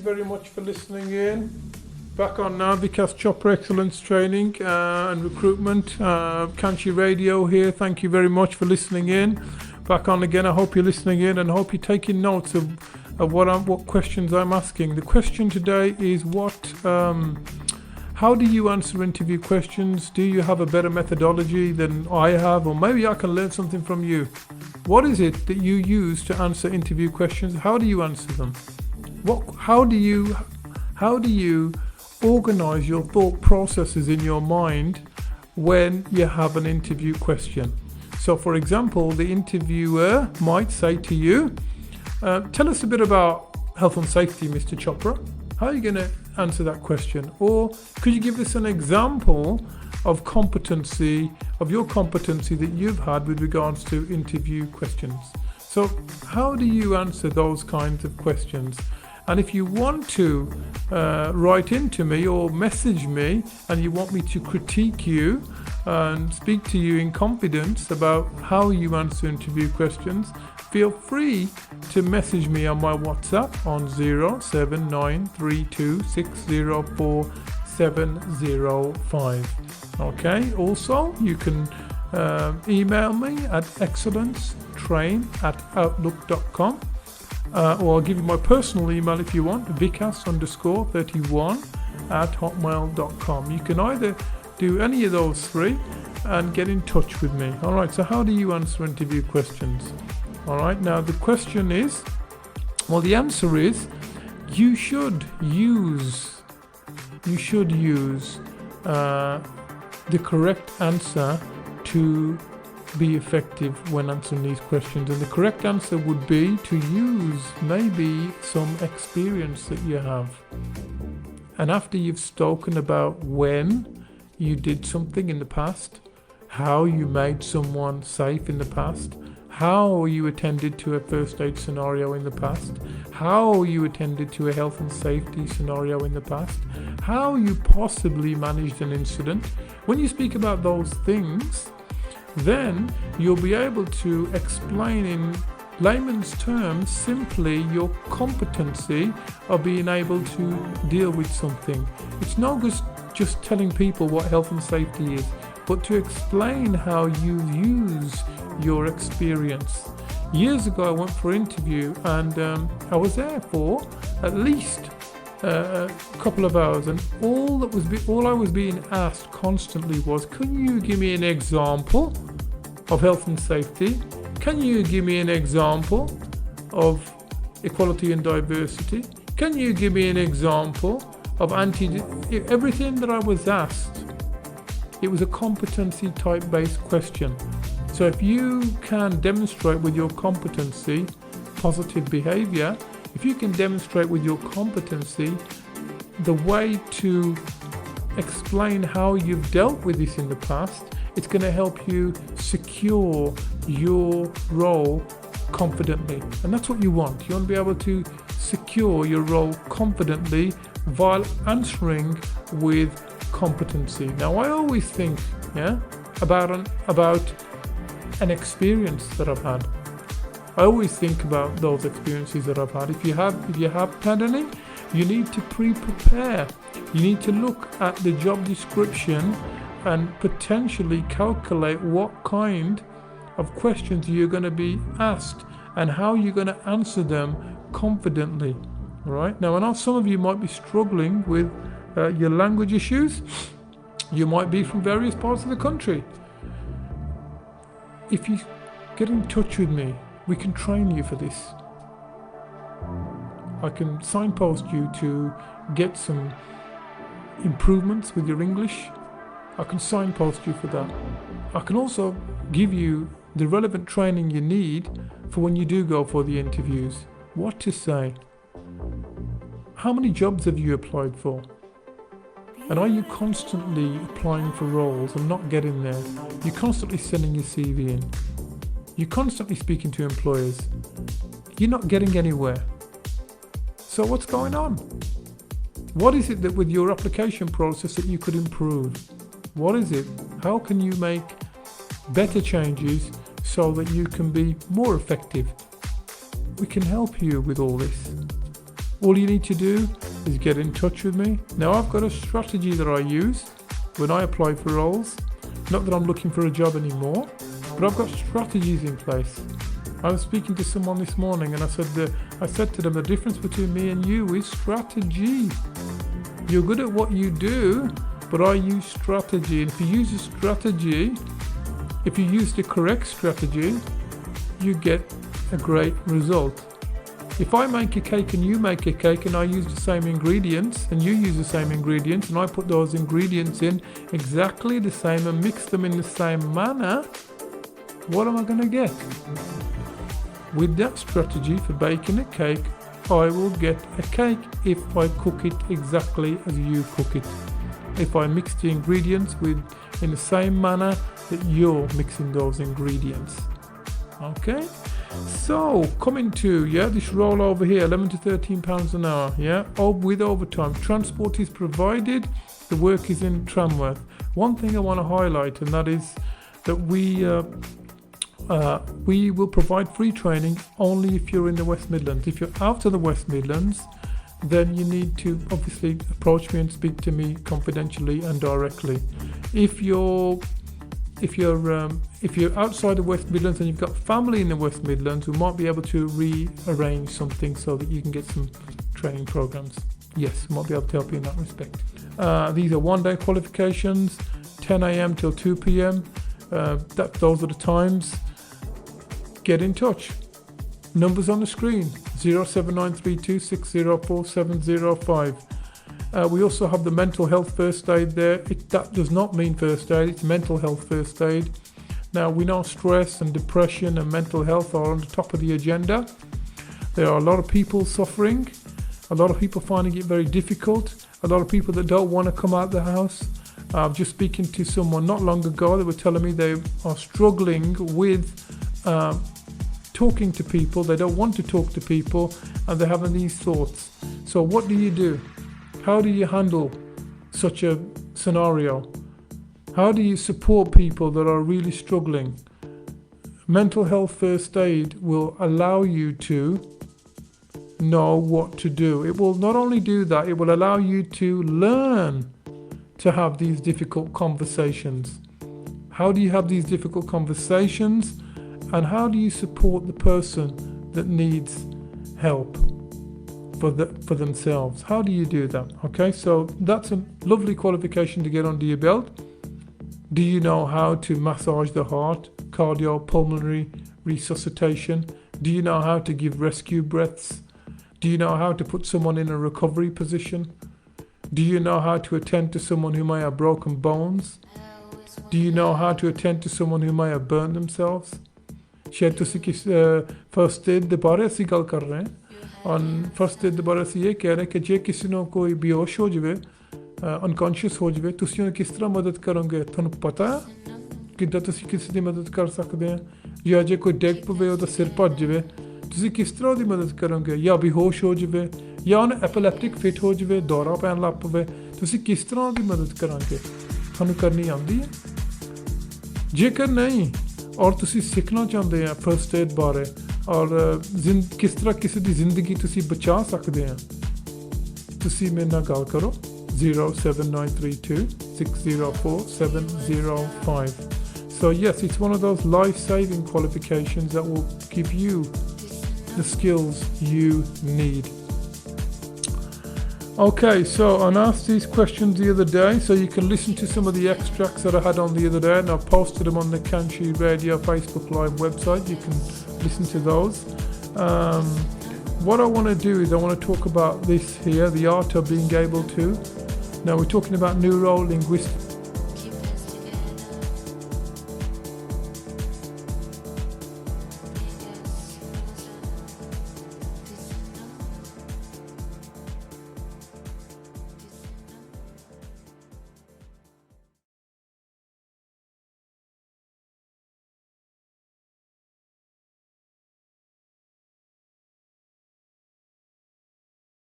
very much for listening in. Back on now, Vikas Chopra Excellence Training and Recruitment, Kanchi Radio here. Thank you very much for listening in. Back on again. I hope you're listening in and I hope you're taking notes of what questions I'm asking. The question today is how do you answer interview questions? Do you have a better methodology than I have? Or maybe I can learn something from you. What is it that you use to answer interview questions? How do you answer them? How do you organize your thought processes in your mind when you have an interview question? So for example, the interviewer might say to you, tell us a bit about health and safety, Mr. Chopra. How are you going to answer that question? Or could you give us an example of your competency that you've had with regards to interview questions? So how do you answer those kinds of questions? And if you want to write into me or message me and you want me to critique you and speak to you in confidence about how you answer interview questions, feel free to message me on my WhatsApp on 07932604705. Okay, also you can email me at excellencetrain@outlook.com. Or I'll give you my personal email if you want, vikas_31@hotmail.com. You can either do any of those three and get in touch with me. All right, so how do you answer interview questions? All right, now the question is, the answer is you should use the correct answer to be effective when answering these questions. And the correct answer would be to use maybe some experience that you have. And after you've spoken about when you did something in the past, how you made someone safe in the past, how you attended to a first aid scenario in the past, how you attended to a health and safety scenario in the past, how you possibly managed an incident. When you speak about those things, then you'll be able to explain in layman's terms simply your competency of being able to deal with something. It's not just telling people what health and safety is, but to explain how you use your experience. Years ago I went for an interview and I was there for at least a couple of hours, and all I was being asked constantly was, can you give me an example of health and safety? Can you give me an example of equality and diversity? Can you give me an example of everything that I was asked? It was a competency type based question. So if you can demonstrate with your competency positive behavior, if you can demonstrate with your competency the way to explain how you've dealt with this in the past, it's going to help you secure your role confidently. And that's what you want. You want to be able to secure your role confidently while answering with competency. Now, I always think about an experience that I've had. I always think about those experiences that I've had. If you have had any, you need to prepare. You need to look at the job description and potentially calculate what kind of questions you're going to be asked and how you're going to answer them confidently. All right. Now, I know some of you might be struggling with your language issues. You might be from various parts of the country. If you get in touch with me, we can train you for this. I can signpost you to get some improvements with your English. I can signpost you for that. I can also give you the relevant training you need for when you do go for the interviews. What to say. How many jobs have you applied for? And are you constantly applying for roles and not getting there? You're constantly sending your CV in. You're constantly speaking to employers. You're not getting anywhere. So what's going on? What is it that with your application process that you could improve? What is it? How can you make better changes so that you can be more effective? We can help you with all this. All you need to do is get in touch with me. Now I've got a strategy that I use when I apply for roles. Not that I'm looking for a job anymore, but I've got strategies in place. I was speaking to someone this morning and I said to them, the difference between me and you is strategy. You're good at what you do, but I use strategy. And if you use a strategy, if you use the correct strategy, you get a great result. If I make a cake and you make a cake and I use the same ingredients and you use the same ingredients and I put those ingredients in exactly the same and mix them in the same manner, what am I going to get? With that strategy for baking a cake, I will get a cake if I cook it exactly as you cook it. If I mix the ingredients in the same manner that you're mixing those ingredients. Okay? So, coming to, this roll over here, 11 to 13 pounds an hour, with overtime. Transport is provided, the work is in Tramworth. One thing I want to highlight, and that is that we will provide free training only if you're in the West Midlands. If you're out of the West Midlands, then you need to obviously approach me and speak to me confidentially and directly. If you're outside the West Midlands and you've got family in the West Midlands, we might be able to rearrange something so that you can get some training programs. Yes, we might be able to help you in that respect. These are one-day qualifications, 10 a.m. till 2 p.m. Those are the times. Get in touch. Numbers on the screen, 07932604705. We also have the mental health first aid there. That does not mean first aid, it's mental health first aid. Now we know stress and depression and mental health are on the top of the agenda. There are a lot of people suffering, a lot of people finding it very difficult, a lot of people that don't want to come out the house. I was just speaking to someone not long ago that were telling me they are struggling with talking to people. They don't want to talk to people and they're having these thoughts. So what do? How do you handle such a scenario? How do you support people that are really struggling? Mental health first aid will allow you to know what to do. It will not only do that, it will allow you to learn to have these difficult conversations. How do you have these difficult conversations? And how do you support the person that needs help for themselves? How do you do that? Okay, so that's a lovely qualification to get under your belt. Do you know how to massage the heart, cardiopulmonary resuscitation? Do you know how to give rescue breaths? Do you know how to put someone in a recovery position? Do you know how to attend to someone who may have broken bones? Do you know how to attend to someone who may have burned themselves? शायद तुसी किस first aid दे बारे ਅਸੀਂ ਗੱਲ ਕਰ ਰਹੇ ਹਾਂ ਔਰ ਫਰਸਟ ਏਡ ਦੇ ਬਾਰੇ ਅਸੀਂ ਇਹ ਕਹਿ ਰਹੇ ਕਿ ਜੇ ਕਿਸੇ ਨੂੰ ਕੋਈ ਬੇਹੋਸ਼ ਹੋ ਜਾਵੇ ਅਨਕੌਂਸ਼ੀਅਸ ਹੋ ਜਾਵੇ ਤੁਸੀਂ ਉਹਨੂੰ ਕਿਸ ਤਰ੍ਹਾਂ ਮਦਦ ਕਰੋਗੇ ਤੁਹਾਨੂੰ ਪਤਾ ਕਿੱਦਾਂ ਤੁਸੀਂ ਕਿਸੇ ਦੀ ਮਦਦ ਕਰ ਸਕਦੇ ਆ ਜਾਂ ਜੇ ਕੋਈ ਡਿੱਗ ਪਵੇ ਉਹਦਾ ਸਿਰ ਭੱਜ ਜਾਵੇ ਤੁਸੀਂ ਕਿਸ ਤਰ੍ਹਾਂ ਉਹਦੀ ਮਦਦ ਕਰੋਗੇ ਜਾਂ ਬੇਹੋਸ਼ ਹੋ ਜਾਵੇ ਜਾਂ ਉਹਨੂੰ ਐਪੀਲੈਪਟਿਕ ਫਿਟ ਹੋ ਜਾਵੇ ਦੌਰਾ ਪੈਣ ਲੱਗ ਪਵੇ ਤੁਸੀਂ ਕਿਸ ਤਰ੍ਹਾਂ ਉਹਦੀ ਮਦਦ ਕਰਾਂਗੇ ਤੁਹਾਨੂੰ ਕਰਨੀ ਆਉਂਦੀ ਹੈ ਜੇਕਰ ਨਹੀਂ और तुसी सीखना चाहते हैं फर्स्ट एड बारे और किस तरह किसी की ज़िंदगी तुसी बचा सकते हैं तुसी मेरे नाल गल करो 07932604705. So yes, it's one of those life-saving qualifications that will give you the skills you need. Okay, so I asked these questions the other day, so you can listen to some of the extracts that I had on the other day, and I've posted them on the Kanchi Radio Facebook Live website. You can listen to those. What I want to do is I want to talk about this here, the art of being able to. Now we're talking about neuro-linguistic